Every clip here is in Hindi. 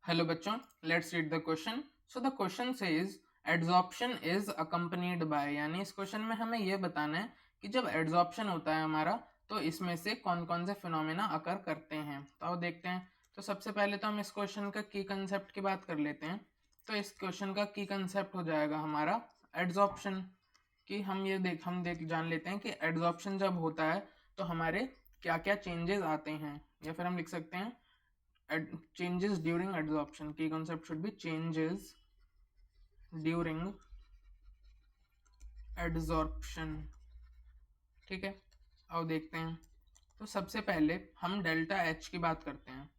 हेलो बच्चों, let's read the question. So the question says adsorption is accompanied by, यानी इस क्वेश्चन में हमें यह बताना है कि जब एड्सॉर्प्शन होता है हमारा तो इसमें से कौन कौन से फिनोमेना अकर करते हैं। तो आओ देखते हैं। तो सबसे पहले तो हम इस क्वेश्चन का की कंसेप्ट की बात कर लेते हैं। तो इस क्वेश्चन का की कंसेप्ट हो जाएगा हमारा एड्सॉर्प्शन कि हम देख जान लेते हैं कि एड्सॉर्प्शन जब होता है तो हमारे क्या क्या चेंजेस आते हैं, या फिर हम लिख सकते हैं changes during adsorption. Key concept should be changes during adsorption. ठीक है, अब देखते हैं। तो सबसे पहले हम डेल्टा एच की बात करते हैं।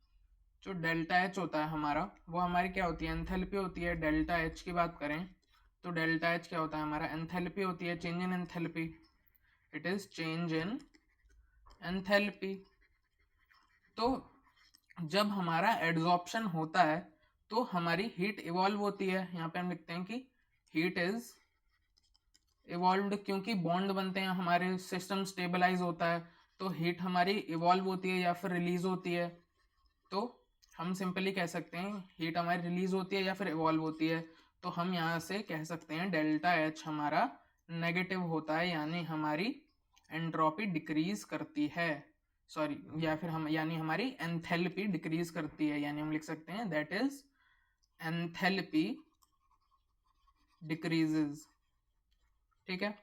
जो डेल्टा एच होता है हमारा, वो हमारी क्या होती है, एंथैल्पी होती है। डेल्टा एच की बात करें तो डेल्टा एच क्या होता है हमारा, एंथैल्पी होती है, change in enthalpy. It is change in enthalpy. तो जब हमारा एड्सॉर्प्शन होता है तो हमारी हीट इवॉल्व होती है। यहाँ पे हम लिखते हैं कि हीट इज इवॉल्व्ड, क्योंकि बॉन्ड बनते हैं, हमारे सिस्टम स्टेबलाइज होता है, तो हीट हमारी इवॉल्व होती है या फिर रिलीज होती है। तो हम सिंपली कह सकते हैं हीट हमारी रिलीज होती है या फिर इवॉल्व होती है। तो हम यहाँ से कह सकते हैं डेल्टा एच हमारा नेगेटिव होता है, यानी हमारी एंट्रोपी डिक्रीज करती है। सॉरी, या फिर हम यानी हमारी एंथैल्पी डिक्रीज करती है, यानी हम लिख सकते हैं दैट इज एंथैल्पी डिक्रीजेज। ठीक है,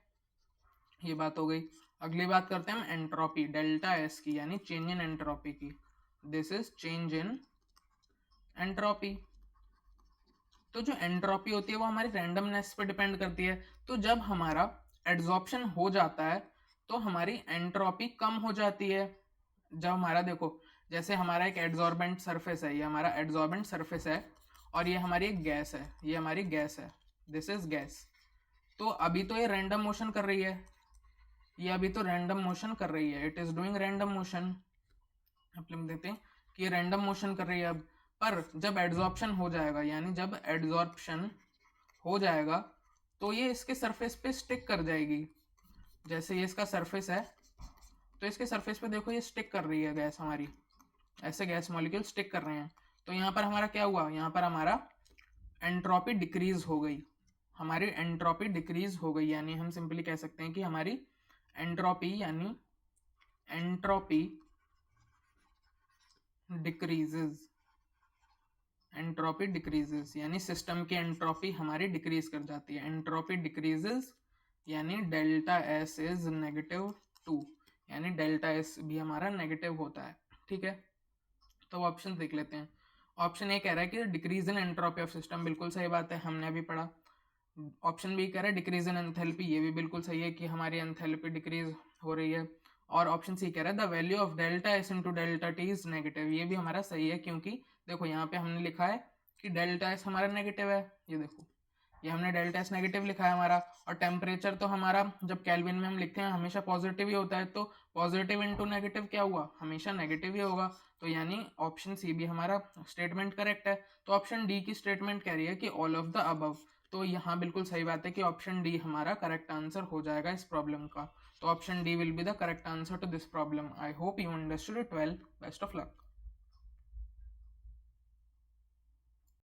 ये बात हो गई। अगली बात करते हैं हम एंट्रोपी डेल्टा एस की, यानी चेंज इन एंट्रोपी की। This is change in entropy. तो जो एंट्रोपी होती है वो हमारी रैंडमनेस पे डिपेंड करती है। तो जब हमारा एड्सॉर्प्शन हो जाता है तो हमारी एंट्रोपी कम हो जाती है। जब हमारा देखो, जैसे हमारा एक एड्सॉर्बेंट सरफेस है, ये हमारा एड्सॉर्बेंट सरफेस है और ये हमारी एक गैस है, ये हमारी गैस है, दिस इज गैस। तो अभी तो ये रैंडम मोशन कर रही है, ये अभी तो रैंडम मोशन कर रही है, it is doing random motion. आप लिख देते हैं कि ये रैंडम मोशन कर रही है अब। पर जब एड्सॉर्प्शन हो जाएगा, यानी जब एड्सॉर्प्शन हो जाएगा तो ये इसके सरफेस पे स्टिक कर जाएगी। जैसे ये इसका सरफेस है तो इसके सरफेस पे देखो ये स्टिक कर रही है गैस हमारी, ऐसे गैस मॉलिक्यूल स्टिक कर रहे हैं। तो यहाँ पर हमारा क्या हुआ, यहाँ पर हमारा एंट्रोपी डिक्रीज हो गई, हमारी एंट्रोपी डिक्रीज हो गई, यानी हम सिंपली कह सकते हैं कि हमारी एंट्रोपी यानी एंट्रोपी डिक्रीजेज, एंट्रोपी डिक्रीजेस यानी सिस्टम की एंट्रोपी हमारी डिक्रीज कर जाती है। एंट्रोपी डिक्रीजेस यानी डेल्टा एस इज नेगेटिव 2, यानी डेल्टा एस भी हमारा नेगेटिव होता है। ठीक है, तो ऑप्शन देख लेते हैं। ऑप्शन ए कह रहा है कि decrease in entropy of system, बिल्कुल सही बात है, हमने अभी पढ़ा। ऑप्शन बी कह रहा है डिक्रीज इन एंथैल्पी, ये भी बिल्कुल सही है कि हमारी एंथैल्पी डिक्रीज हो रही है। और ऑप्शन सी कह रहा है the value of delta S into delta T is negative, ये भी हमारा सही है, क्योंकि देखो यहाँ पे हमने लिखा है कि डेल्टा एस हमारा नेगेटिव है, ये देखो ये हमने डेल्टा एस नेगेटिव लिखा है हमारा। और टेम्परेचर तो हमारा जब केल्विन में हम लिखते हैं हमेशा पॉजिटिव ही होता है, तो पॉजिटिव इंटू नेगेटिव क्या हुआ, हमेशा नेगेटिव ही होगा। तो यानी ऑप्शन सी भी हमारा स्टेटमेंट करेक्ट है। तो ऑप्शन डी की स्टेटमेंट कह रही है कि ऑल ऑफ द अबव, तो यहाँ बिल्कुल सही बात है कि ऑप्शन डी हमारा करेक्ट आंसर हो जाएगा इस प्रॉब्लम का। तो option D will be the correct answer to this problem. I hope you understood it well. Best of luck.